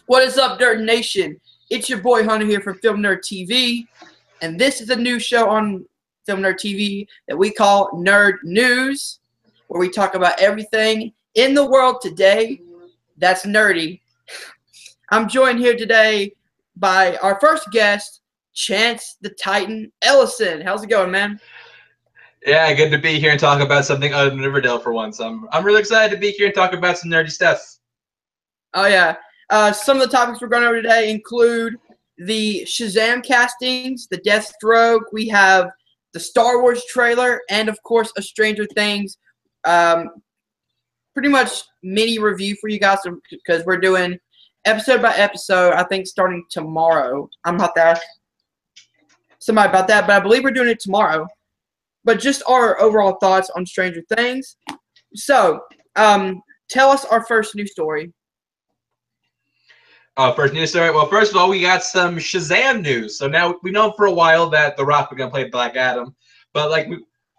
What is up, Dirt Nation? It's your boy Hunter here from filmnerdtv, and this is a new show on filmnerdtv that we call Nerd News, where we talk about everything in the world today that's nerdy. I'm joined here today by our first guest, Chance the Titan Ellison. How's it going, man? Yeah, good to be here and talk about something other than Riverdale for once. I'm really excited to be here and talk about some nerdy stuff. Oh, yeah. Some of the topics we're going over today include the Shazam castings, the Deathstroke, we have the Star Wars trailer, and, of course, a Stranger Things pretty much mini review for you guys because we're doing episode by episode, I think, starting tomorrow. I'm about to ask somebody about that, but I believe we're doing it tomorrow. But just our overall thoughts on Stranger Things. So, tell us our first news story. First news story. Well, first of all, we got some Shazam news. So now we know for a while that The Rock was going to play Black Adam, but like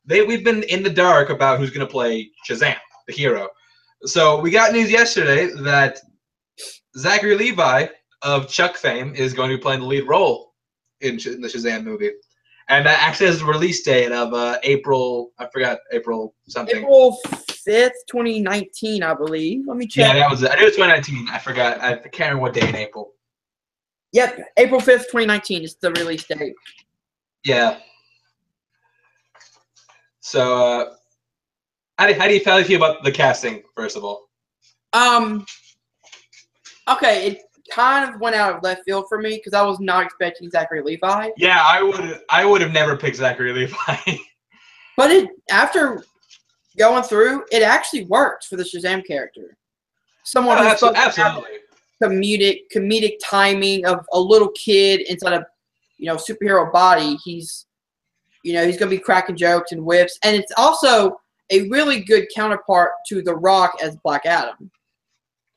we've been in the dark about who's going to play Shazam, the hero. So we got news yesterday that Zachary Levi of Chuck fame is going to be playing the lead role in the Shazam movie. And that actually has a release date of April, I forgot, April something. April 5th, 2019, I believe. Let me check. Yeah, that was it. I knew it was 2019. I forgot. I can't remember what day in April. Yep, April 5th, 2019 is the release date. Yeah. So, how do you feel about the casting, first of all? Okay, it kind of went out of left field for me because I was not expecting Zachary Levi. Yeah, I would have never picked Zachary Levi. But after going through, it actually works for the Shazam character. Someone who's supposed to have comedic timing of a little kid inside a superhero body. He's going to be cracking jokes and whips, and it's also a really good counterpart to The Rock as Black Adam,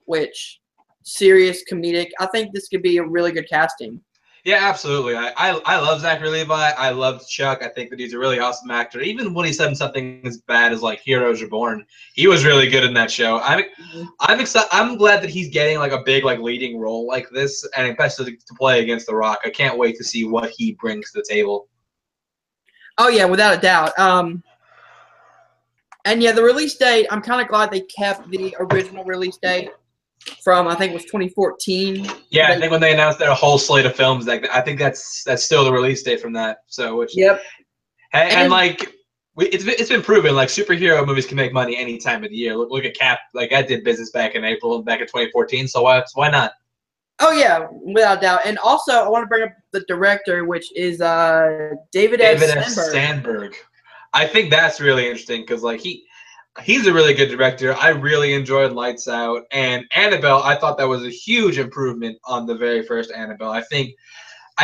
which serious comedic. I think this could be a really good casting. Yeah, absolutely. I love Zachary Levi. I love Chuck. I think that he's a really awesome actor. Even when he said something as bad as like Heroes Reborn, he was really good in that show. I'm excited. I'm glad that he's getting like a big leading role like this, and especially to play against The Rock. I can't wait to see what he brings to the table. Oh yeah, without a doubt. And yeah, the release date. I'm kind of glad they kept the original release date from, I think it was 2014. Yeah, I think when they announced their whole slate of films, I think that's still the release date from that. So yep. And it's been proven like superhero movies can make money any time of the year. Look at Cap, like that did business back in 2014. So why not? Oh yeah, without a doubt. And also I want to bring up the director, which is David S. Sandberg. I think that's really interesting because like he's a really good director. I really enjoyed Lights Out and Annabelle. I thought that was a huge improvement on the very first Annabelle. I think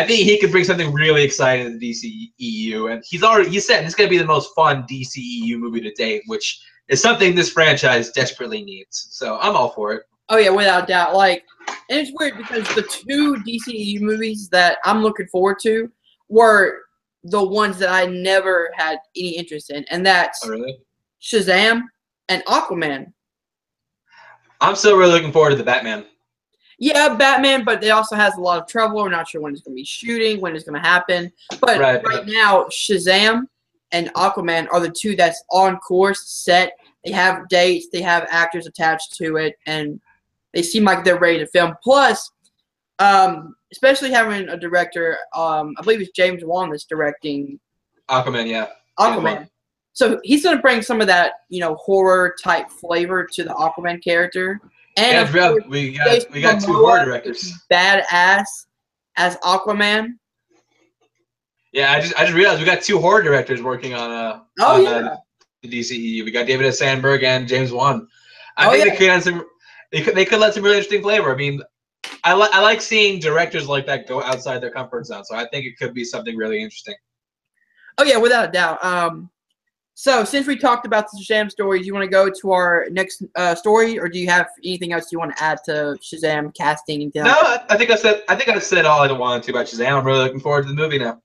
he could bring something really exciting to the DCEU, and he said it's going to be the most fun DCEU movie to date, which is something this franchise desperately needs. So I'm all for it. Oh yeah, without a doubt. And it's weird because the two DCEU movies that I'm looking forward to were the ones that I never had any interest in, and that's Shazam and Aquaman. I'm still really looking forward to the Batman. Yeah, Batman, but it also has a lot of trouble. We're not sure when it's going to be shooting, when it's going to happen. But right now, Shazam and Aquaman are the two that's on course, set. They have dates, they have actors attached to it, and they seem like they're ready to film. Plus, especially having a director, I believe it's James Wan that's directing Aquaman, yeah. Aquaman. So he's going to bring some of that, horror type flavor to the Aquaman character. And yeah, we got two horror directors. Badass as Aquaman. Yeah, I just realized we got two horror directors working on the DCEU. We got David S. Sandberg and James Wan. I think they could add some. They could let some really interesting flavor. I mean, I like seeing directors like that go outside their comfort zone. So I think it could be something really interesting. Oh yeah, without a doubt. So since we talked about the Shazam story, do you want to go to our next story, or do you have anything else you want to add to Shazam casting? No, I think I said all I wanted to about Shazam. I'm really looking forward to the movie now.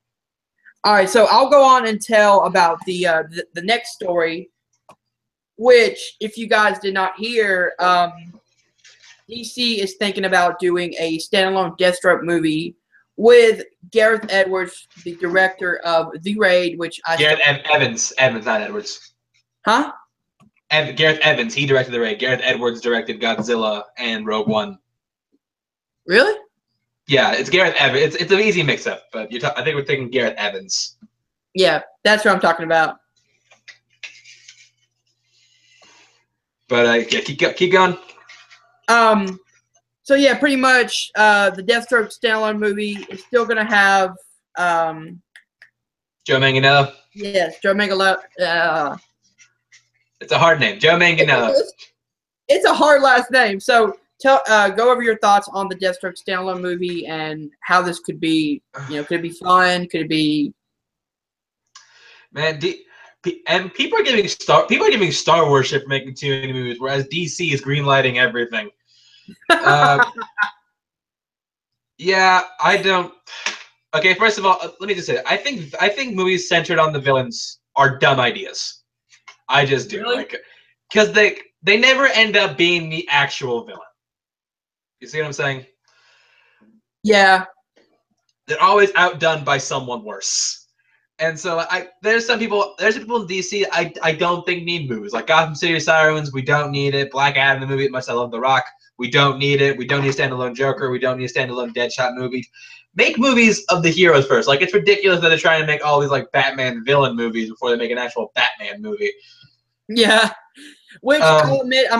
All right, so I'll go on and tell about the next story, which, if you guys did not hear, DC is thinking about doing a standalone Deathstroke movie with Gareth Edwards, the director of The Raid, which Evans, not Edwards. Huh? Gareth Evans, he directed The Raid. Gareth Edwards directed Godzilla and Rogue One. Really? Yeah, it's Gareth Evans. It's an easy mix-up, but I think we're thinking Gareth Evans. Yeah, that's what I'm talking about. But yeah, keep going. So yeah, pretty much the Deathstroke standalone movie is still gonna have Joe Manganiello. Yes, Joe Manganiello. It's a hard name, Joe Manganiello. It's a hard last name. So go over your thoughts on the Deathstroke standalone movie and how this could be. Could it be fun? Could it be? Man, and people are giving Star Wars shit for making too many movies, whereas DC is greenlighting everything. Yeah, I don't. Okay, first of all, let me just say, I think movies centered on the villains are dumb ideas. I just do, really? Because they never end up being the actual villain. You see what I'm saying? Yeah. They're always outdone by someone worse. And so there's some people in DC I don't think need movies. Like Gotham City Sirens, we don't need it. Black Adam, the movie, much I love The Rock, we don't need it. We don't need a standalone Joker. We don't need a standalone Deadshot movie. Make movies of the heroes first. Like, it's ridiculous that they're trying to make all these like Batman villain movies before they make an actual Batman movie. Yeah. Which I'll admit, I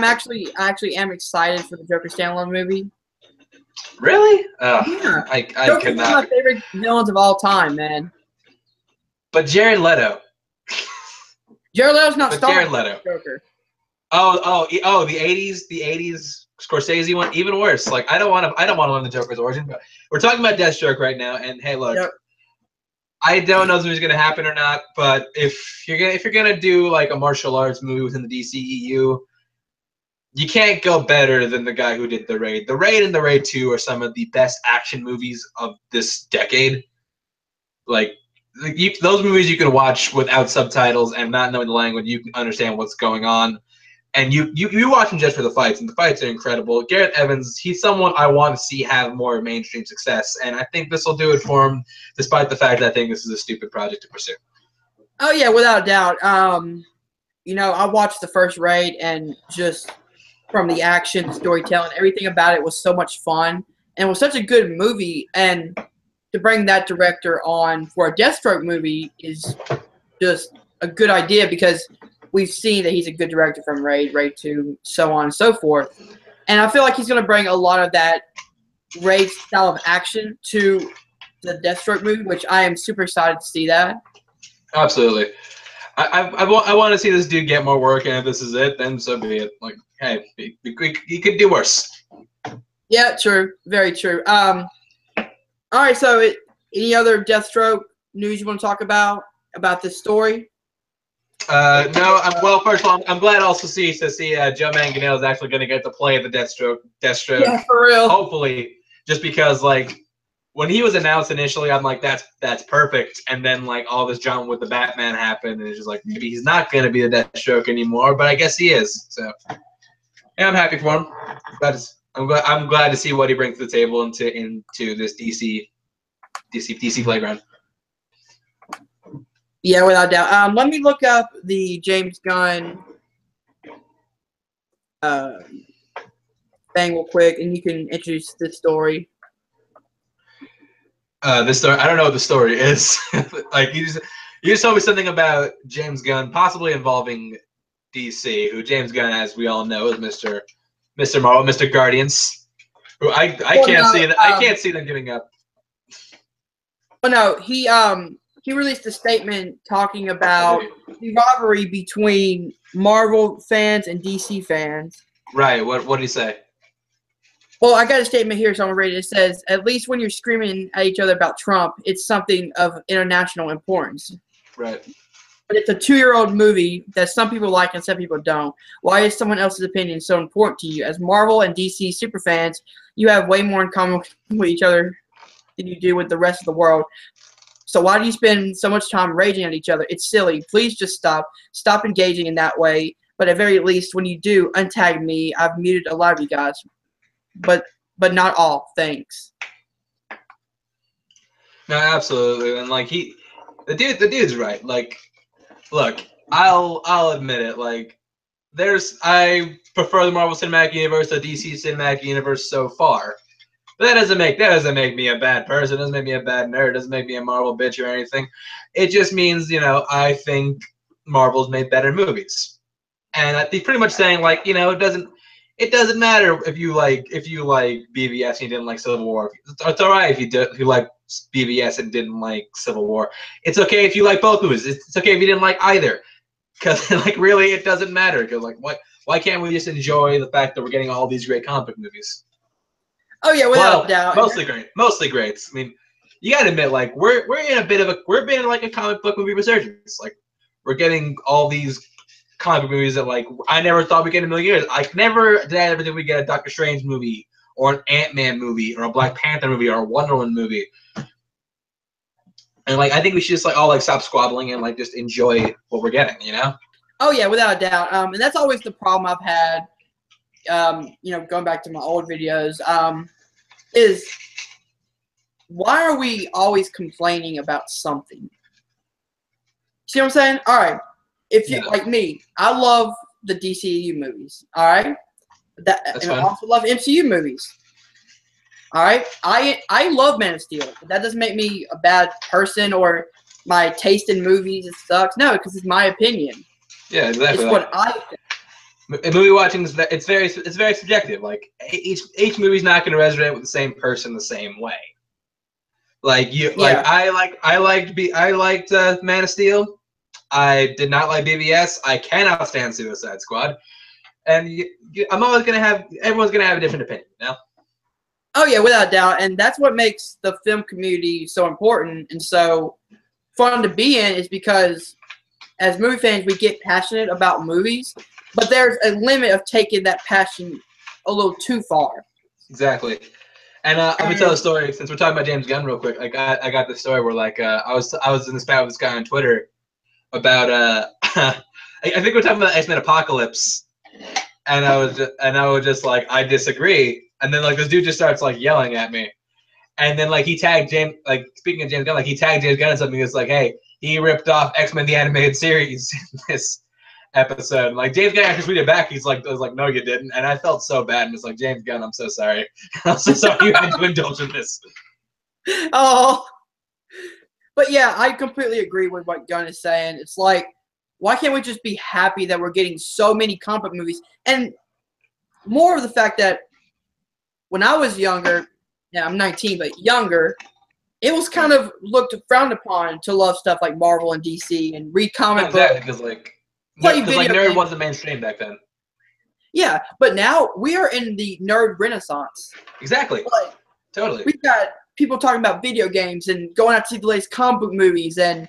actually am excited for the Joker standalone movie. Really? Yeah. I Joker's one of my favorite villains of all time, man. But Jared Leto. Jared Leto's not starring Jared Leto. Joker. Oh, the '80s Scorsese one, even worse. Like, I don't want to learn the Joker's origin, but we're talking about Deathstroke right now. And hey, look, yep. I don't know if this is gonna happen or not, but if you're gonna do like a martial arts movie within the DCEU, you can't go better than the guy who did The Raid. The Raid and The Raid 2 are some of the best action movies of this decade. Like, those movies you can watch without subtitles and not knowing the language, you can understand what's going on. And you watch them just for the fights, and the fights are incredible. Gareth Evans, he's someone I want to see have more mainstream success, and I think this will do it for him, despite the fact that I think this is a stupid project to pursue. Oh, yeah, without a doubt. I watched the first Raid, and just from the action, the storytelling, everything about it was so much fun, and it was such a good movie, and to bring that director on for a Deathstroke movie is just a good idea because we've seen that he's a good director from Raid 2, so on and so forth. And I feel like he's going to bring a lot of that Raid style of action to the Deathstroke movie, which I am super excited to see that. Absolutely. I want to see this dude get more work, and if this is it, then so be it. Like, hey, he could do worse. Yeah, true. Very true. All right, so any other Deathstroke news you want to talk about this story? No. Well, first of all, I'm glad also to see Joe Manganiello is actually going to get to play the Deathstroke. Yeah, for real. Hopefully, just because like when he was announced initially, I'm like that's perfect, and then like all this drama with the Batman happened, and it's just like maybe he's not going to be the Deathstroke anymore, but I guess he is. So yeah, I'm happy for him. I'm glad to see what he brings to the table into this DC playground. Yeah, without doubt. Let me look up the James Gunn thing real quick, and you can introduce this story. This story, I don't know what the story is. Like you just told me something about James Gunn possibly involving DC, who James Gunn, as we all know, is Mr. Marvel, Mr. Guardians, who I can't see them giving up. Oh no, he released a statement talking about the rivalry between Marvel fans and DC fans. Right. What did he say? Well, I got a statement here, so I'm ready. It says, "At least when you're screaming at each other about Trump, it's something of international importance." Right. But it's a 2-year-old movie that some people like and some people don't. Why is someone else's opinion so important to you? As Marvel and DC superfans, you have way more in common with each other than you do with the rest of the world. So why do you spend so much time raging at each other? It's silly. Please just stop. Stop engaging in that way. But at very least, when you do, untag me. I've muted a lot of you guys. but not all. Thanks. No, absolutely, and like the dude's right. Like, look, I'll admit it. Like, I prefer the Marvel Cinematic Universe to DC Cinematic Universe so far. But that doesn't make me a bad person. It doesn't make me a bad nerd. It doesn't make me a Marvel bitch or anything. It just means, I think Marvel's made better movies. And I think pretty much saying, like, it doesn't matter if you like BVS and you didn't like Civil War. It's all right if you like BVS and didn't like Civil War. It's okay if you like both movies. It's okay if you didn't like either. Because like really it doesn't matter. Because like why can't we just enjoy the fact that we're getting all these great comic book movies? Oh yeah, without doubt. Mostly great. I mean, you gotta admit, like we're in like a comic book movie resurgence. Like we're getting all these comic book movies that like I never thought we'd get in a million years. I ever think we'd get a Doctor Strange movie or an Ant-Man movie or a Black Panther movie or a Wonder Woman movie. And like I think we should just like all like stop squabbling and like just enjoy what we're getting, Oh yeah, without a doubt. And that's always the problem I've had. Going back to my old videos, is why are we always complaining about something? See what I'm saying? All right, if you like me, I love the DCU movies. All right, and I also love MCU movies. All right, I love Man of Steel, but that doesn't make me a bad person or my taste in movies it sucks. No, because it's my opinion. Yeah, exactly. It's what I think. Movie watching is it's very subjective. Like each movie's not going to resonate with the same person the same way. Like I liked Man of Steel. I did not like BVS. I cannot stand Suicide Squad. And everyone's gonna have a different opinion. Oh yeah, without doubt, and that's what makes the film community so important and so fun to be in. Is because as movie fans, we get passionate about movies. But there's a limit of taking that passion a little too far. Exactly. And let me tell a story. Since we're talking about James Gunn real quick, I got this story where like I was in this spat with this guy on Twitter about I think we're talking about X-Men Apocalypse, and I was just like I disagree, and then like this dude just starts like yelling at me, and then like he tagged James, like speaking of James Gunn, like he tagged James Gunn in something that's like, hey, he ripped off X-Men the animated series in this episode. Like James Gunn actually tweeted back, I was like, no, you didn't, and I felt so bad. And it's like, James Gunn, I'm so sorry. I'm so sorry you had to indulge in this. Oh, but yeah, I completely agree with what Gunn is saying. It's like, why can't we just be happy that we're getting so many comic book movies? And more of the fact that when I was younger, I'm 19, but younger, it was kind of frowned upon to love stuff like Marvel and DC and read comic books. Because nerd wasn't mainstream back then. Yeah, but now we are in the nerd renaissance. Exactly. Like, totally. We've got people talking about video games and going out to see the latest comic book movies, and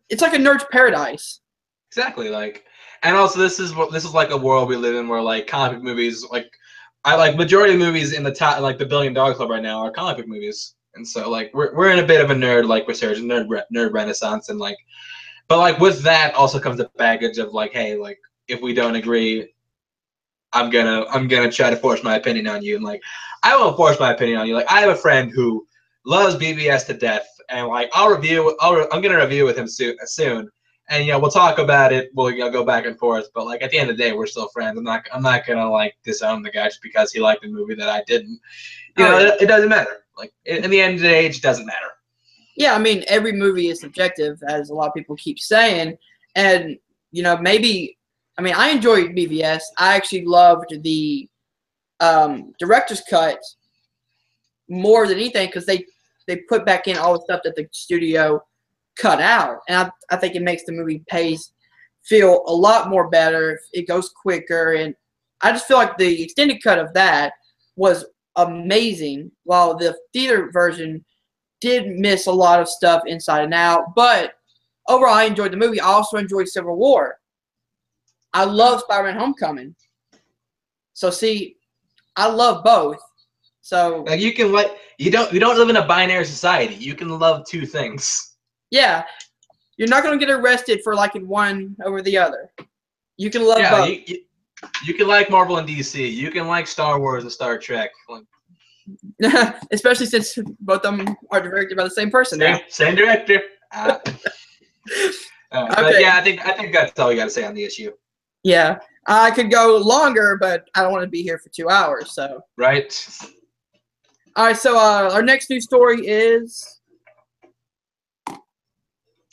it's like a nerd's paradise. Exactly. Like, and also this is like a world we live in where like comic book movies, like I like majority of movies in the top like the $1 billion club right now are comic book movies, and so like we're in a bit of a nerd like resurgence, nerd renaissance, and like. But like with that also comes the baggage of like, hey, like if we don't agree, I'm gonna try to force my opinion on you, and like I won't force my opinion on you. Like I have a friend who loves BVS to death, and like I'm gonna review with him soon, and we'll talk about it. We'll go back and forth, but like at the end of the day, we're still friends. I'm not gonna like disown the guy just because he liked a movie that I didn't. It doesn't matter. Like in the end of the day, it just doesn't matter. Yeah, I mean, every movie is subjective, as a lot of people keep saying. And, maybe, I mean, I enjoyed BVS. I actually loved the director's cut more than anything because they put back in all the stuff that the studio cut out. And I think it makes the movie feel a lot more better. It goes quicker. And I just feel like the extended cut of that was amazing, while the theater version did miss a lot of stuff inside and out, but overall I enjoyed the movie. I also enjoyed Civil War. I love Spider-Man Homecoming. So see, I love both. So like you don't live in a binary society. You can love two things. Yeah. You're not gonna get arrested for liking one over the other. You can love both. You can like Marvel and DC. You can like Star Wars and Star Trek. Especially since both of them are directed by the same person. Same director. But yeah, I think that's all you got to say on the issue. Yeah, I could go longer, but I don't want to be here for 2 hours. So right. All right. So our next news story is.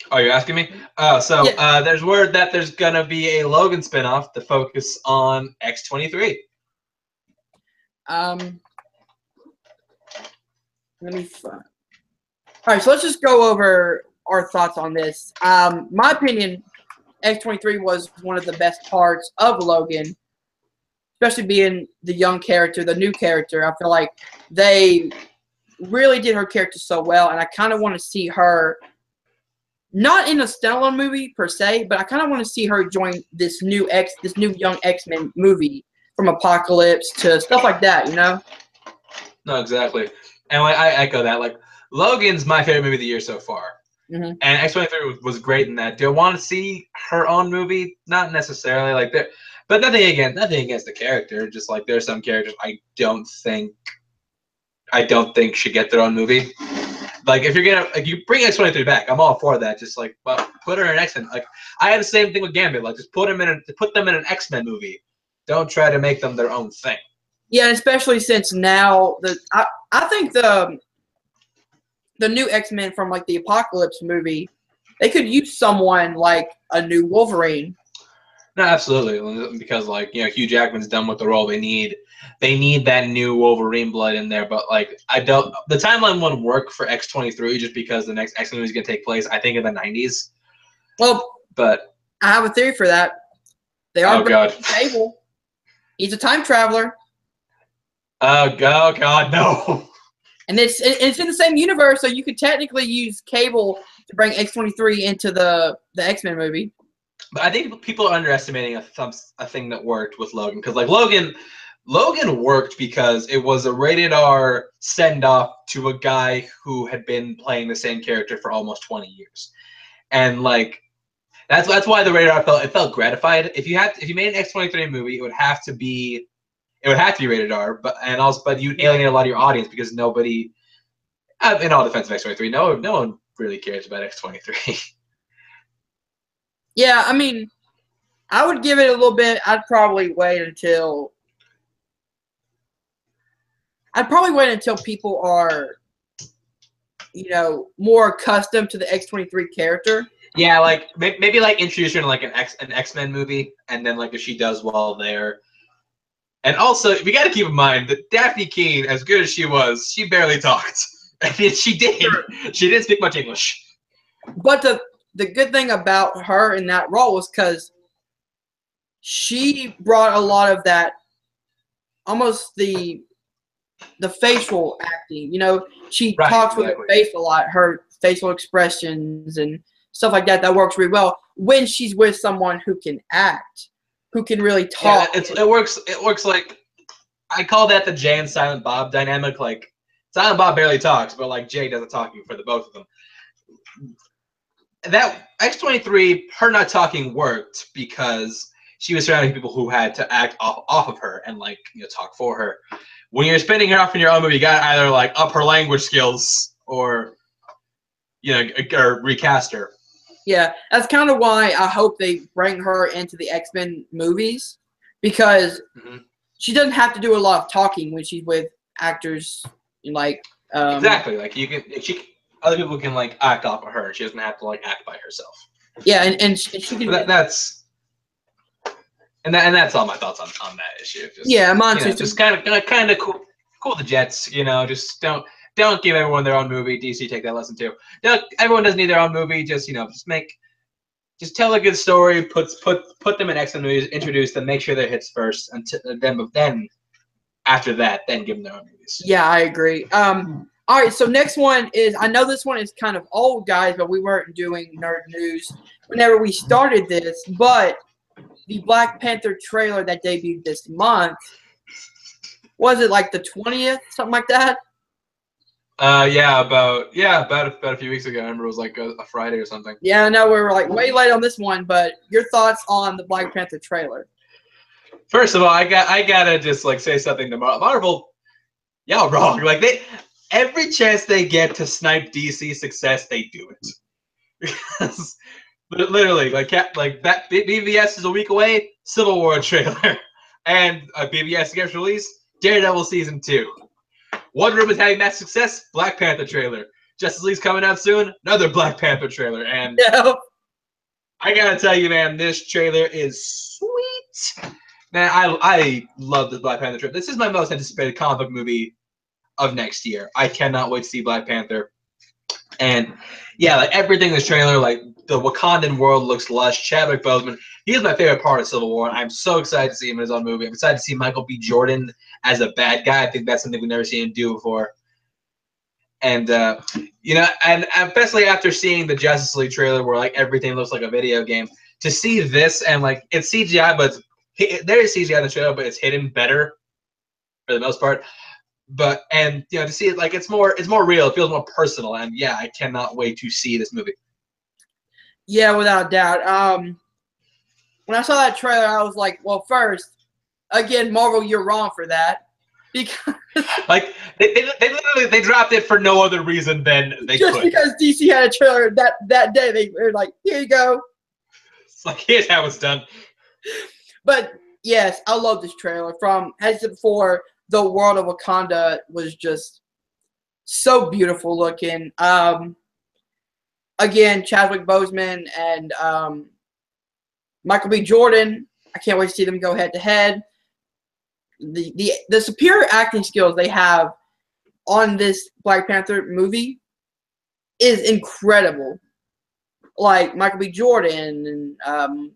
Oh, you're asking me? There's word that there's gonna be a Logan spinoff to focus on X-23. Let me find. All right, so let's just go over our thoughts on this. My opinion, X-23 was one of the best parts of Logan, especially being the young character, the new character. I feel like they really did her character so well, and I kind of want to see her. Not in a standalone movie per se, but I kind of want to see her join this new young X-Men movie, from Apocalypse to stuff like that, you know? No, exactly. And I echo that. Like, Logan's my favorite movie of the year so far. Mm-hmm. And X-23 was great in that. Do I want to see her own movie? Not necessarily. Like, but nothing against the character. Just like there's some characters I don't think should get their own movie. Like, if you're gonna you bring X-23 back, I'm all for that. Just like, well, put her in an X-Men. Like, I had the same thing with Gambit. Like, just put them in an X-Men movie. Don't try to make them their own thing. Yeah, especially since now I think the new X-Men from like the Apocalypse movie, they could use someone like a new Wolverine. No, absolutely, because like Hugh Jackman's done with the role. They need that new Wolverine blood in there. But like the timeline wouldn't work for X-23 just because the next X-Men movie is gonna take place, I think, in the 90s. Well, but I have a theory for that. They are God. Cable. He's a time traveler. Oh God, no. And it's in the same universe, so you could technically use Cable to bring X-23 into the X-Men movie. But I think people are underestimating a thing that worked with Logan, because like Logan worked because it was a rated R send off to a guy who had been playing the same character for almost 20 years, and like that's why the rated R felt gratified. If you made an X-23 movie, it would have to be rated R, but you'd alienate a lot of your audience because nobody, in all defense of X-23, no one really cares about X-23. Yeah, I mean, I would give it a little bit. I'd probably wait until people are, more accustomed to the X-23 character. Yeah, like maybe like introduce her in like an X-Men movie, and then like if she does well there. And also, we got to keep in mind that Daphne Keane, as good as she was, she barely talked. I mean, she did. Sure. She didn't speak much English. But the good thing about her in that role was because she brought a lot of that, almost the facial acting. She talks with her face a lot, her facial expressions and stuff like that. That works really well when she's with someone who can act, who can really talk. Yeah, it works like, I call that the Jay and Silent Bob dynamic. Like, Silent Bob barely talks, but like Jay does the talking for the both of them. That X-23, her not talking worked because she was surrounded by people who had to act off of her and like talk for her. When you're spinning her off in your own movie, you got to either like up her language skills or or recast her. Yeah, that's kind of why I hope they bring her into the X-Men movies, because she doesn't have to do a lot of talking when she's with actors like exactly, like other people can like act off of her. She doesn't have to like act by herself. Yeah, and she can. That's all my thoughts on that issue. Mine too. Just kind of cool the Jets. Just don't give everyone their own movie. DC, take that lesson too. Everyone doesn't need their own movie. Just just tell a good story. Put them in X-Men movies. Introduce them. Make sure they're hits first. Then after that, then give them their own movies. Yeah, I agree. All right, so next one is, I know this one is kind of old, guys, but we weren't doing nerd news whenever we started this, but the Black Panther trailer that debuted this month, was it like the 20th, something like that? About a few weeks ago. I remember it was like a Friday or something. Yeah, I know we were like way late on this one, but your thoughts on the Black Panther trailer? First of all, I gotta just like say something to Marvel. Y'all wrong. Like every chance they get to snipe DC success, they do it. Literally, like that BVS is a week away. Civil War trailer, and BVS gets released. Daredevil season 2. Wonder Woman is having mass success. Black Panther trailer. Justice League's coming out soon. Another Black Panther trailer. And I gotta tell you, man, this trailer is sweet. Man, I love the Black Panther trailer. This is my most anticipated comic book movie of next year. I cannot wait to see Black Panther. And yeah, like everything in this trailer, like the Wakandan world looks lush. Chadwick Boseman, he is my favorite part of Civil War. I'm so excited to see him in his own movie. I'm excited to see Michael B. Jordan as a bad guy. I think that's something we've never seen him do before. And you know, and especially after seeing the Justice League trailer, where like everything looks like a video game, to see this and like it's CGI, but there is CGI in the trailer, but it's hidden better for the most part. But and you know, to see it like it's more real, it feels more personal, and yeah, I cannot wait to see this movie. Yeah, without doubt. When I saw that trailer, I was like, well, first, again, Marvel, you're wrong for that, because like they literally dropped it for no other reason than they just could. because DC had a trailer that day, they were like, here you go. It's like here's how it's done. But yes, I love this trailer. From as I said before, the world of Wakanda was just so beautiful looking. Again, Chadwick Boseman and Michael B. Jordan. I can't wait to see them go head to head. The superior acting skills they have on this Black Panther movie is incredible. Like Michael B. Jordan and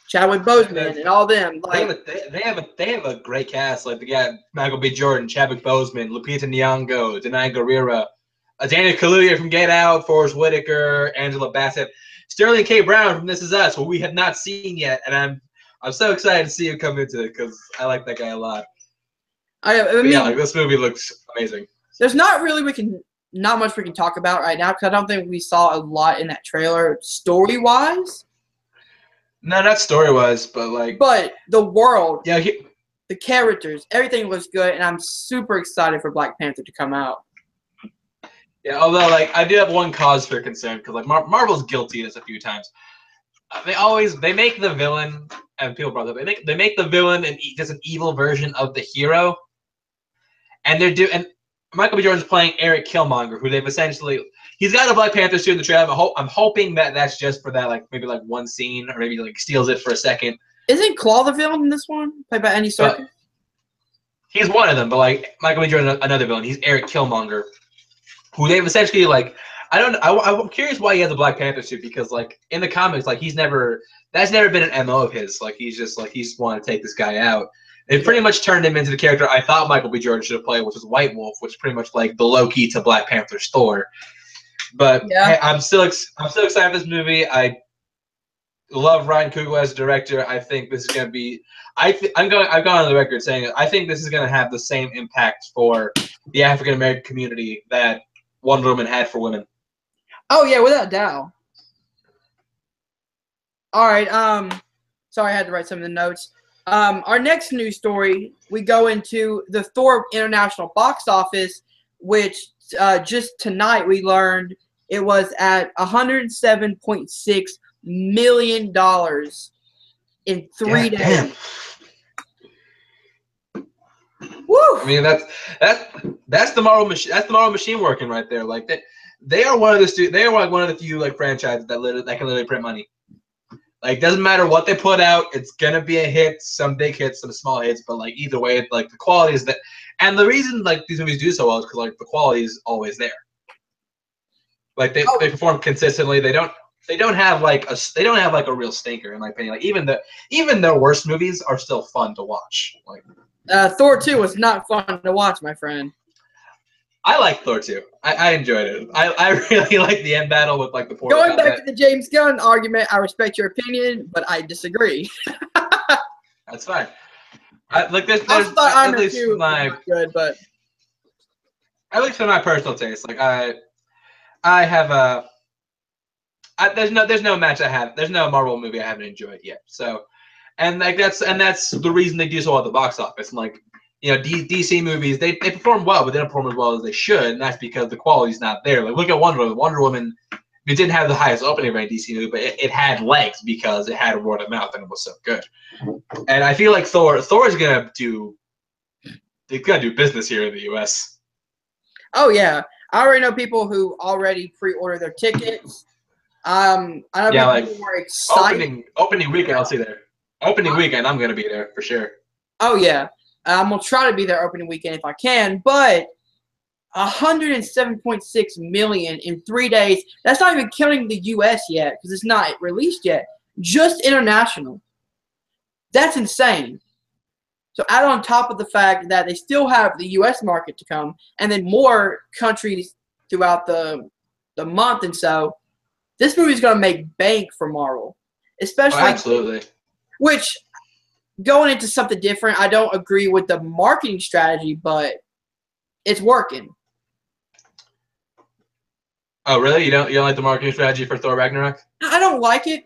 Chadwick Boseman and all them. Like they have a great cast. Like they got Michael B. Jordan, Chadwick Boseman, Lupita Nyong'o, Denai Guerrera, Daniel Kaluuya from Get Out, Forrest Whitaker, Angela Bassett, Sterling K. Brown from This Is Us, who we have not seen yet, and I'm so excited to see him come into it because I like that guy a lot. I mean, yeah, like this movie looks amazing. There's not much we can talk about right now because I don't think we saw a lot in that trailer story-wise. No, not story-wise, but like. But the world, yeah, the characters, everything looks good, and I'm super excited for Black Panther to come out. Yeah, although like I do have one cause for concern because like Marvel's guilty of this a few times. They make the villain, and people brought up they make the villain just an evil version of the hero, and and Michael B. Jordan's playing Eric Killmonger, who they've essentially he's got a Black Panther suit in the trailer. I'm hoping that that's just for that like maybe like one scene or maybe like steals it for a second. Isn't Claw the villain in this one played by Andy Serkis? He's one of them, but like Michael B. Jordan, another villain. He's Eric Killmonger, who they've essentially like. I'm curious why he has a Black Panther suit because like in the comics like that's never been an MO of his. Like he's just want to take this guy out. They pretty much turned him into the character I thought Michael B. Jordan should have played, which was White Wolf, which is pretty much like the Loki to Black Panther's Thor. But yeah. Hey, I'm still excited for this movie. I love Ryan Coogler as a director. I think this is going to be. I've gone on the record saying I think this is going to have the same impact for the African American community that Wonder Woman had for women. Oh yeah, without doubt. All right. Sorry, I had to write some of the notes. Our next news story, we go into the Thor International box office, which just tonight we learned it was at $107.6 million in 3 days. Damn. Woo! I mean that's the Marvel machine. That's the Marvel machine working right there. Like they are one of the few like franchises that can literally print money. Like doesn't matter what they put out, it's gonna be a hit. Some big hits, some small hits, but like either way, like the quality is that. And the reason like these movies do so well is because like the quality is always there. Like they perform consistently. They don't have like a real stinker in my opinion. Like even their worst movies are still fun to watch. Like Thor 2 was not fun to watch, my friend. I like Thor 2. I enjoyed it. I really like the end battle with like the portal. Going back to the James Gunn argument, I respect your opinion, but I disagree. That's fine. Like there's at least for my good, but at least for my personal taste, like I have there's no match there's no Marvel movie I haven't enjoyed yet. So and like that's the reason they do so well at the box office. And like, you know, DC movies, they perform well, but they don't perform as well as they should, and that's because the quality's not there. Like, look at Wonder Woman. Wonder Woman, it didn't have the highest opening of any DC movie, but it had legs because it had word of mouth and it was so good. And I feel like Thor's gonna do business here in the U.S. Oh yeah, I already know people who already pre-ordered their tickets. I know people who are excited. Opening weekend, I'll see there. Opening weekend, I'm gonna be there for sure. Oh yeah, I'm gonna try to be there opening weekend if I can. But 107.6 million in 3 days. That's not even counting the U.S. yet because it's not released yet. Just international. That's insane. So add on top of the fact that they still have the U.S. market to come, and then more countries throughout the month and so. This movie is going to make bank for Marvel, especially absolutely. Which, going into something different, I don't agree with the marketing strategy, but it's working. Oh, really? You don't like the marketing strategy for Thor Ragnarok? I don't like it.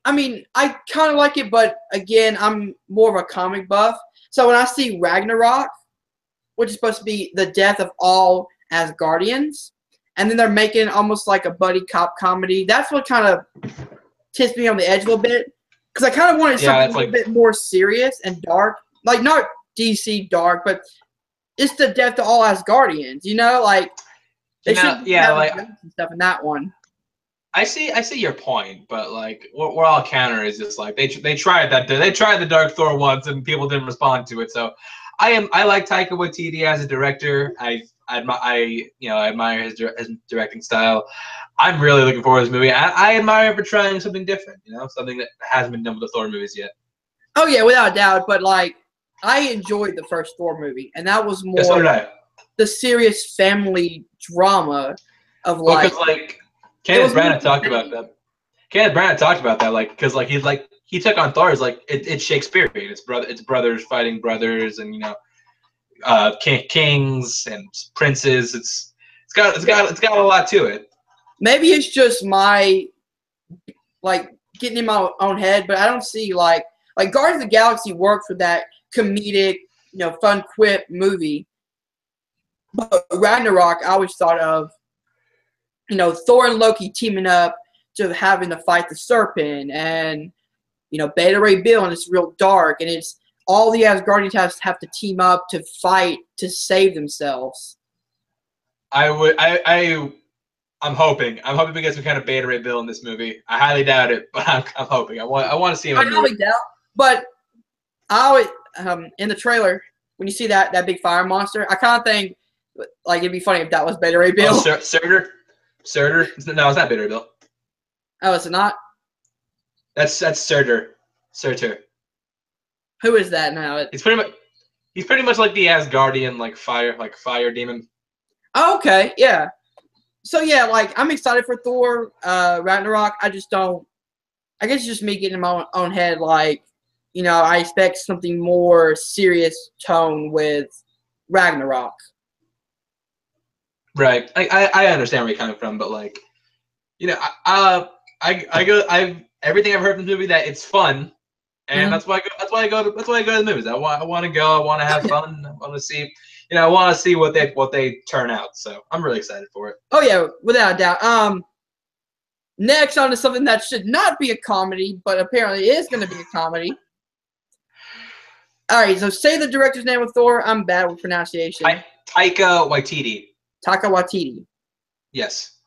I mean, I kind of like it, but again, I'm more of a comic buff. So when I see Ragnarok, which is supposed to be the death of all Asgardians, and then they're making almost like a buddy cop comedy. That's what kind of tips me on the edge a little bit. Because I kind of wanted something a little bit more serious and dark. Like, not DC dark, but it's the death to all Asgardians. You know? Like, they should have stuff in that one. I see your point, but, like, what I'll counter is just, like, they tried that. They tried the Dark Thor once, and people didn't respond to it. So, I like Taika Waititi as a director. I admire his directing style. I'm really looking forward to this movie. I admire him for trying something different, you know, something that hasn't been done with the Thor movies yet. Oh yeah, without a doubt. But like, I enjoyed the first Thor movie, and that was more so did I. The serious family drama of life. life. Because like Kenneth Branagh talked about that. Kenneth Branagh talked about that, like, because like he took on Thor as like it's Shakespearean. It's brothers fighting brothers, and you know. Kings and princes. It's got a lot to it. Maybe it's just my getting in my own head, but I don't see like Guardians of the Galaxy worked for that comedic, you know, fun quip movie. But Ragnarok, I always thought of, you know, Thor and Loki teaming up to having to fight the serpent, and you know, Beta Ray Bill, and it's real dark, and it's all the Asgardians have to team up to fight to save themselves. I'm hoping we get some kind of Beta Ray Bill in this movie. I highly doubt it, but I'm hoping. I want to see him. I highly doubt, but I always in the trailer when you see that big fire monster, I kind of think like it'd be funny if that was Beta Ray Bill. Oh, Surtur? No, it's not Beta Ray Bill. Oh, is it not? That's Surtur. Who is that now? He's pretty much like the Asgardian, like fire demon. Oh, okay, yeah. So yeah, like I'm excited for Thor Ragnarok. I just don't. I guess it's just me getting in my own head. Like, you know, I expect something more serious tone with Ragnarok. Right. I understand where you're coming from, but like, you know, everything I've heard from the movie that it's fun. And that's why I go to the movies. I want to go. I want to have fun. I want to see, what they turn out. So I'm really excited for it. Oh yeah, without a doubt. Next on to something that should not be a comedy, but apparently is going to be a comedy. All right, so say the director's name of Thor. I'm bad with pronunciation. Taika Waititi. Taika Waititi. Yes.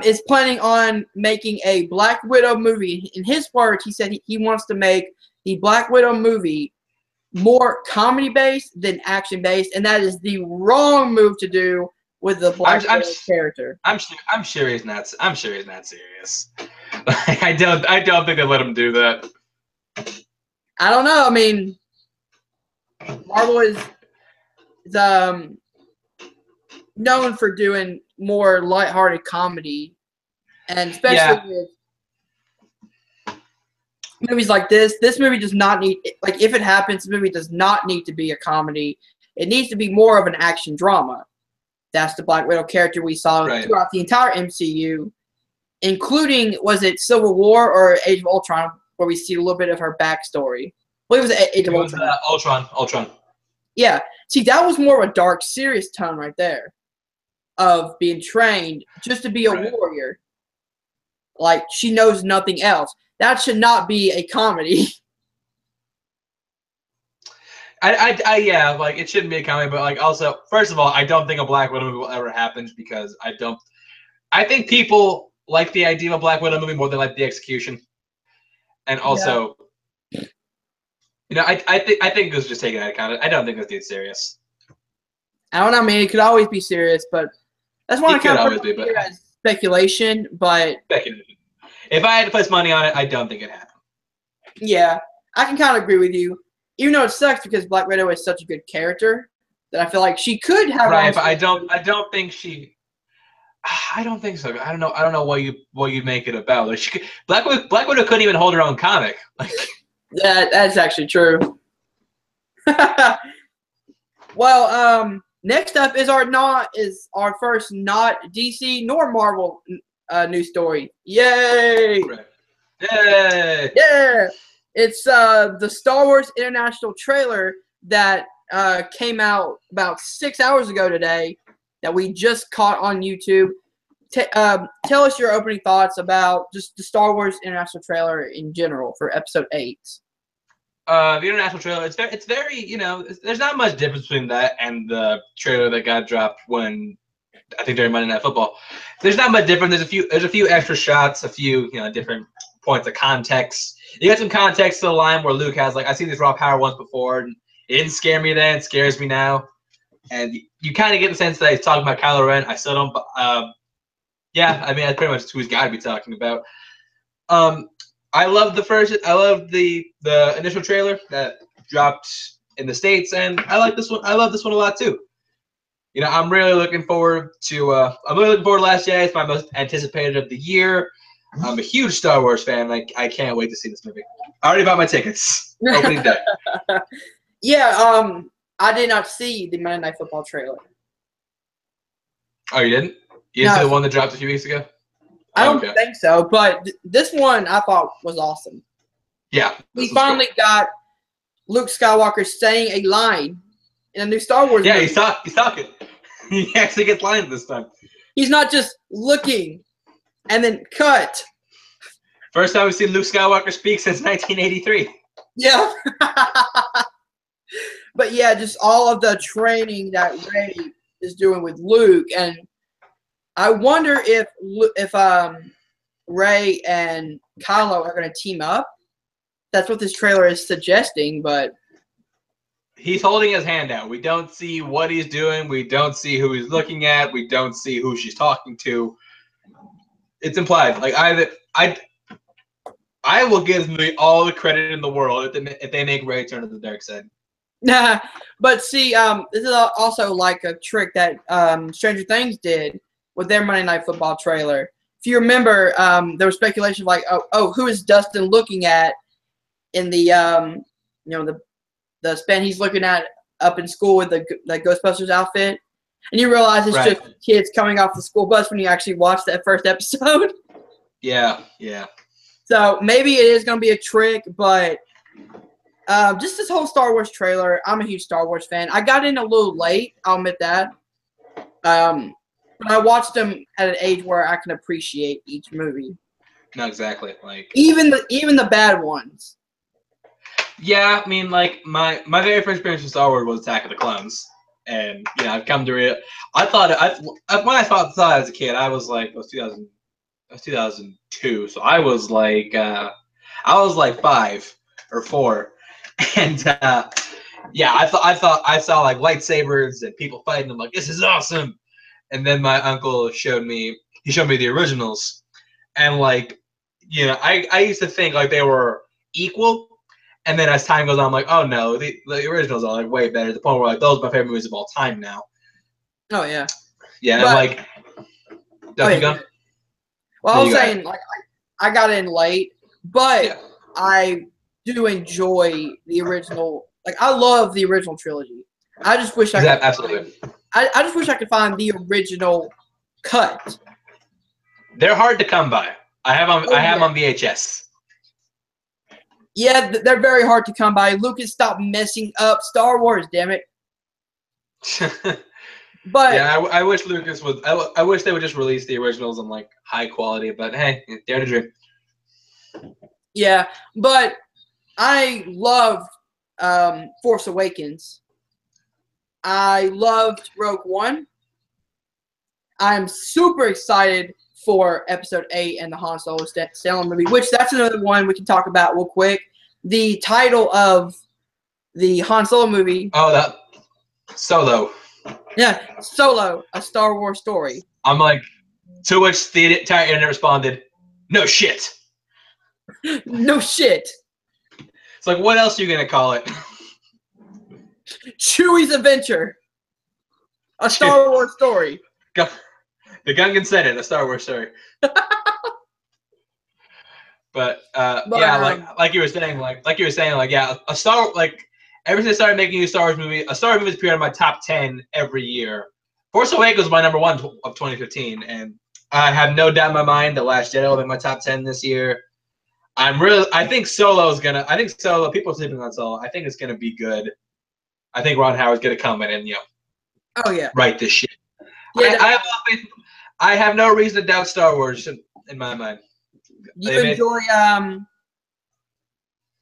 Is planning on making a Black Widow movie. In his words, he said he wants to make the Black Widow movie more comedy-based than action-based, and that is the wrong move to do with the Black Widow character. I'm sure he's not serious. I don't think they let him do that. I don't know. I mean, Marvel is known for doing more lighthearted comedy, and especially with movies like this. This movie does not need, like, if it happens, this movie does not need to be a comedy. It needs to be more of an action drama. That's the Black Widow character we saw throughout the entire MCU, including, was it Civil War or Age of Ultron? where we see a little bit of her backstory. Well, it was Age of Ultron. Ultron. Yeah. See, that was more of a dark, serious tone right there of being trained just to be a warrior. Like, she knows nothing else. That should not be a comedy. Yeah, like, it shouldn't be a comedy, but, like, also, first of all, I don't think a Black Widow movie will ever happen because I think people like the idea of a Black Widow movie more than like the execution. And also, you know, I think it was just taken out of context. I don't think this dude's serious. I don't know, man. It could always be serious, but that's why I kind of put it as speculation. But speculation. If I had to place money on it, I don't think it happened. Yeah, I can kind of agree with you. Even though it sucks because Black Widow is such a good character that I feel like she could have. Right, but I don't think she. I don't think so. I don't know what you make it about. Like, Black Widow couldn't even hold her own comic. Like, that's actually true. Well, next up is our first not DC nor Marvel news story. Yay! Right. Yay! Yeah! It's the Star Wars International trailer that came out about 6 hours ago today that we just caught on YouTube. Tell us your opening thoughts about just the Star Wars International trailer in general for Episode 8. The International trailer, it's very, you know, there's not much difference between that and the trailer that got dropped when, I think, during Monday Night Football. There's not much different. There's a few extra shots, a few, you know, different points of context. You got some context to the line where Luke has, like, I've seen this raw power once before, and it didn't scare me then, it scares me now. And you kind of get the sense that he's talking about Kylo Ren. I still don't, yeah, I mean, that's pretty much who he's got to be talking about. I love the initial trailer that dropped in the States, and I like this one. I love this one a lot too. You know, I'm really looking forward to Last Jedi. It's my most anticipated of the year. I'm a huge Star Wars fan. I can't wait to see this movie. I already bought my tickets. Opening day. Yeah, I did not see the Monday Night Football trailer. Oh, you didn't? You didn't see the one that dropped a few weeks ago? I don't think so, but this one I thought was awesome. Yeah. We finally got Luke Skywalker saying a line in a new Star Wars movie. He's talking. He actually gets lines this time. He's not just looking and then cut. First time we've seen Luke Skywalker speak since 1983. Yeah. But yeah, just all of the training that Rey is doing with Luke, and I wonder if Rey and Kylo are going to team up. That's what this trailer is suggesting, but he's holding his hand out. We don't see what he's doing. We don't see who he's looking at. We don't see who she's talking to. It's implied. Like, I will give me all the credit in the world if they make Rey turn to the dark side. Nah, but see, this is also like a trick that Stranger Things did with their Monday Night Football trailer. If you remember, there was speculation like, oh, who is Dustin looking at in the the span he's looking at up in school with the Ghostbusters outfit, and you realize it's just kids coming off the school bus when you actually watch that first episode. Yeah. So maybe it is going to be a trick, but just this whole Star Wars trailer, I'm a huge Star Wars fan. I got in a little late, I'll admit that. But I watched them at an age where I can appreciate each movie. No, exactly. Like even the bad ones. Yeah, I mean, like my very first experience with Star Wars was Attack of the Clones, and I've come to real. I thought when I saw it as a kid, I was like, it was 2002, so I was like 5 or 4, and I saw like lightsabers and people fighting. I'm like, this is awesome. And then my uncle showed me the originals, and like, I used to think like they were equal. And then as time goes on, I'm like, oh no, the originals are like way better. To the point where like those are my favorite movies of all time now. Oh yeah. Yeah, but, and like. Well, I was saying like I got in late, but I do enjoy the original. Like I love the original trilogy. I just wish I could. Absolutely. I just wish I could find the original cut. They're hard to come by. I have on VHS. Yeah, they're very hard to come by. Lucas, stop messing up Star Wars, damn it. But yeah, I wish Lucas would. I wish they would just release the originals in like high quality. But hey, dare to dream. Yeah, but I loved Force Awakens. I loved Rogue One. I'm super excited for Episode 8 and the Han Solo Solo movie, which that's another one we can talk about real quick. The title of the Han Solo movie. Oh, that Solo. Yeah, Solo, a Star Wars story. I'm like, to which the entire internet responded, no shit. No shit. It's like, what else are you going to call it? Chewie's Adventure. A Star Wars story. The Gungan said it, a Star Wars story. But yeah, like you were saying, yeah, a Star ever since I started making a Star Wars movie, a Star Wars movie has appeared in my top 10 every year. Force Awakens was my number 1 of 2015, and I have no doubt in my mind that Last Jedi will be my top 10 this year. I think Solo, people are sleeping on Solo. I think it's gonna be good. I think Ron Howard's gonna come in and oh yeah, write this shit. Yeah, I have no reason to doubt Star Wars in my mind. You enjoy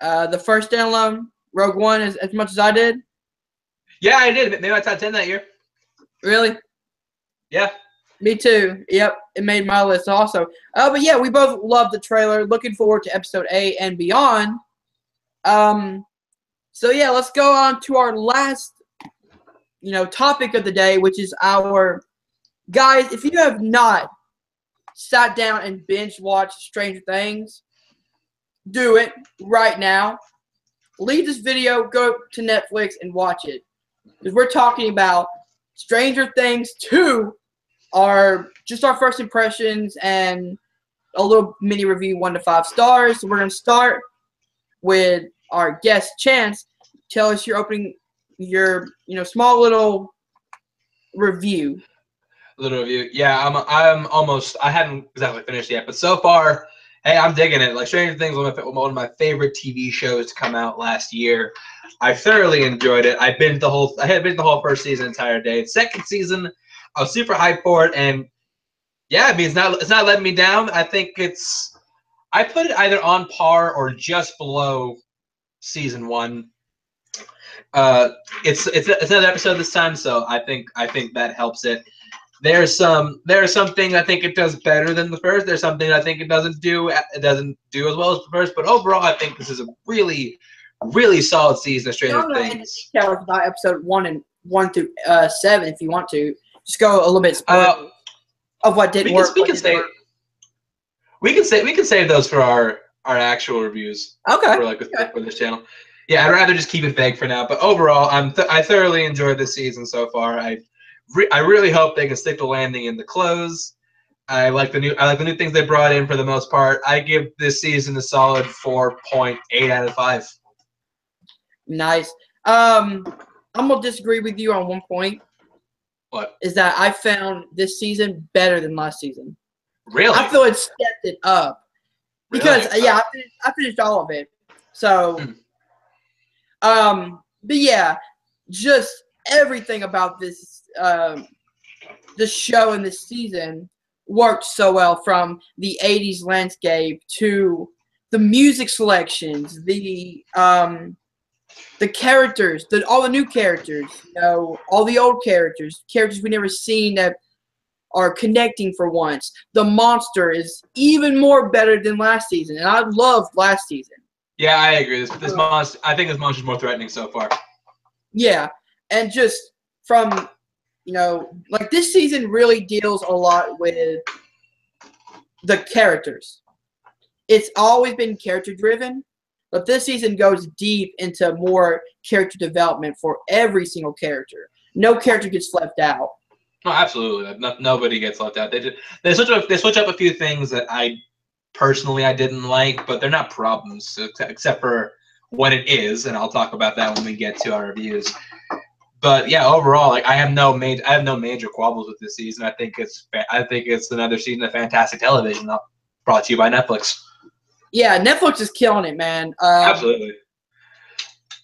the first standalone Rogue One as much as I did? Yeah, I did. It made my top 10 that year. Really? Yeah. Me too. Yep, it made my list also. But yeah, we both loved the trailer. Looking forward to Episode 8 and beyond. So yeah, let's go on to our last, topic of the day, which is our guys. If you have not sat down and binge watched Stranger Things, do it right now. Leave this video, go to Netflix and watch it, because we're talking about Stranger Things 2. Our first impressions and a little mini review, 1 to 5 stars. So we're gonna start with our guest Chance. Tell us your small little review. Yeah, I hadn't exactly finished yet, but so far, hey, I'm digging it. Like, Stranger Things was one of my favorite TV shows to come out last year. I thoroughly enjoyed it. I had binged the whole first season entire day. Second season, I was super hyped for it, and yeah, I mean, it's not letting me down. I think I put it either on par or just below season 1. It's another episode this time, so I think that helps it. There's something I think it does better than the first. There's something I think it doesn't do as well as the first. But overall, I think this is a really, really solid season of Stranger Things. Details about episode 1 through 7, if you want to. Just go a little bit spoiler of what didn't work. We can save those for our actual reviews. Okay. For this channel. Yeah, I'd rather just keep it vague for now. But overall, I thoroughly enjoyed this season so far. I really hope they can stick the landing in the close. I like the new things they brought in for the most part. I give this season a solid 4.8 out of 5. Nice. I'm gonna disagree with you on one point. What? Is that I found this season better than last season. Really? I feel it stepped it up. Because really? Yeah, I finished all of it. So but yeah, just everything about this show and this season worked so well, from the 80s landscape to the music selections, the characters, all the new characters, all the old characters we never seen that are connecting for once. The monster is even more better than last season, and I loved last season. Yeah, I agree. This monster, I think this monster's more threatening so far. Yeah, and just from, this season really deals a lot with the characters. It's always been character driven, but this season goes deep into more character development for every single character. No character gets left out. No, absolutely. Nobody gets left out. They switch up a few things that I didn't like, but they're not problems, except for when it is, and I'll talk about that when we get to our reviews. But yeah, overall, I have no major quabbles with this season. I think it's another season of fantastic television, brought to you by Netflix. Yeah, Netflix is killing it, man. Absolutely.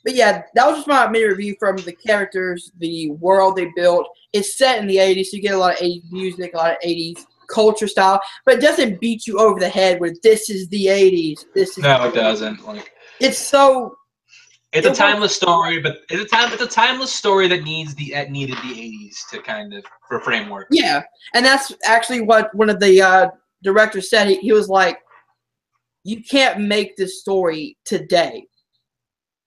But yeah, that was just my mini review from the characters, the world they built. It's set in the 80s, so you get a lot of 80s music, a lot of 80s culture style, but it doesn't beat you over the head with this is the 80s. This is no, it doesn't. Like it's so. It's a timeless story, but it's a timeless story that needed the 80s to kind of for framework. Yeah, and that's actually what one of the directors said. He was like, "You can't make this story today."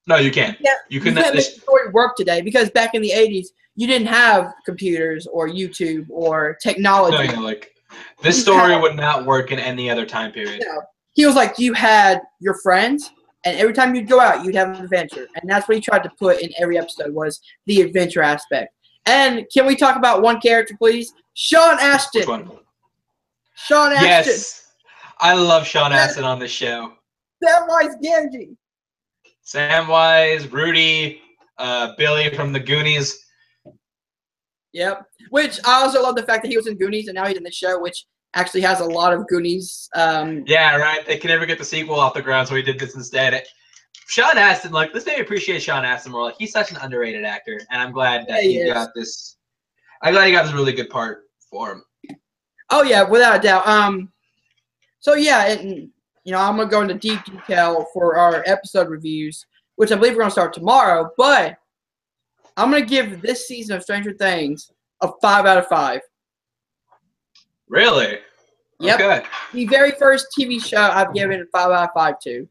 No, you can't. You can't make the story work today because back in the 80s, you didn't have computers or YouTube or technology. No, like this story would not work in any other time period. You know, he was like, you had your friends, and every time you'd go out, you'd have an adventure, and that's what he tried to put in every episode was the adventure aspect. And can we talk about one character, please? Sean Astin. Which one? Sean Astin. Yes, I love Sean Astin on this show. Samwise Gamgee. Samwise, Rudy, Billy from the Goonies. Yep. Which I also love the fact that he was in Goonies and now he's in the show, which actually has a lot of Goonies. Yeah, right. They can never get the sequel off the ground, so he did this instead. Sean Astin, like, let's maybe appreciate Sean Astin more. Like, he's such an underrated actor, and I'm glad that he got this. I'm glad he got this really good part for him. Oh yeah, without a doubt. So yeah, and you know, I'm gonna go into deep detail for our episode reviews, which I believe we're gonna start tomorrow. But I'm gonna give this season of Stranger Things a 5 out of 5. Really? Yep. Okay. The very first TV show I've given 5 out of 5 to.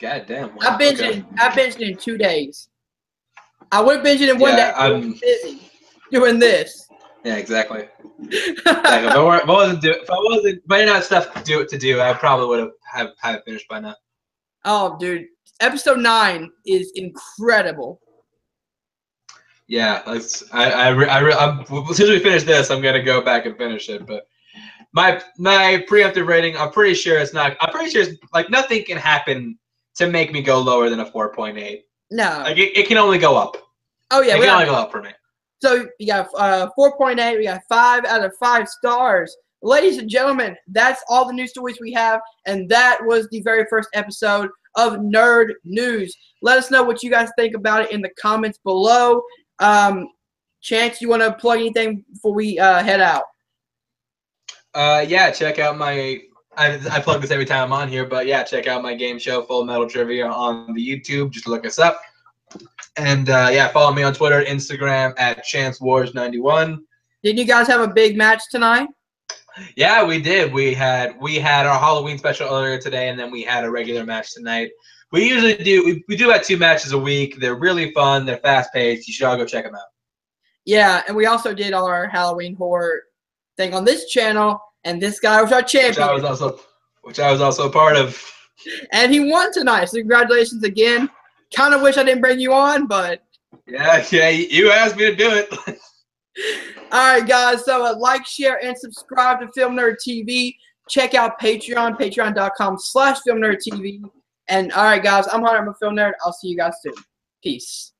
God damn. Wow. I binged it in 2 days. I would binge it in 1 day. I'm busy doing this. Yeah, exactly. Like, if I wasn't didn't have stuff to do, I probably would have finished by now. Oh, dude, episode 9 is incredible. Yeah, as soon as we finish this, I'm gonna go back and finish it. But my preemptive rating, I'm pretty sure it's like nothing can happen to make me go lower than a 4.8. No, like it can only go up. Oh yeah, it can only go up for me. So you got 4.8. We got 5 out of 5 stars. Ladies and gentlemen, that's all the news stories we have, and that was the very first episode of Nerd News. Let us know what you guys think about it in the comments below. Chance, you want to plug anything before we head out? Yeah, check out my. I plug this every time I'm on here, but yeah, check out my game show, Full Metal Trivia, on the YouTube. Just look us up. And yeah, follow me on Twitter, Instagram at ChanceWars91. Didn't you guys have a big match tonight? Yeah, we did. We had our Halloween special earlier today, and then we had a regular match tonight. We usually do. We do have 2 matches a week. They're really fun. They're fast paced. You should all go check them out. Yeah, and we also did our Halloween horror thing on this channel, and this guy was our champion, which I was also a part of. And he won tonight. So congratulations again. Kind of wish I didn't bring you on, but yeah, you asked me to do it. All right, guys. So like, share, and subscribe to Film Nerd TV. Check out Patreon, patreon.com/filmnerdtv. And all right, guys, I'm Hunter. I'm a film nerd. I'll see you guys soon. Peace.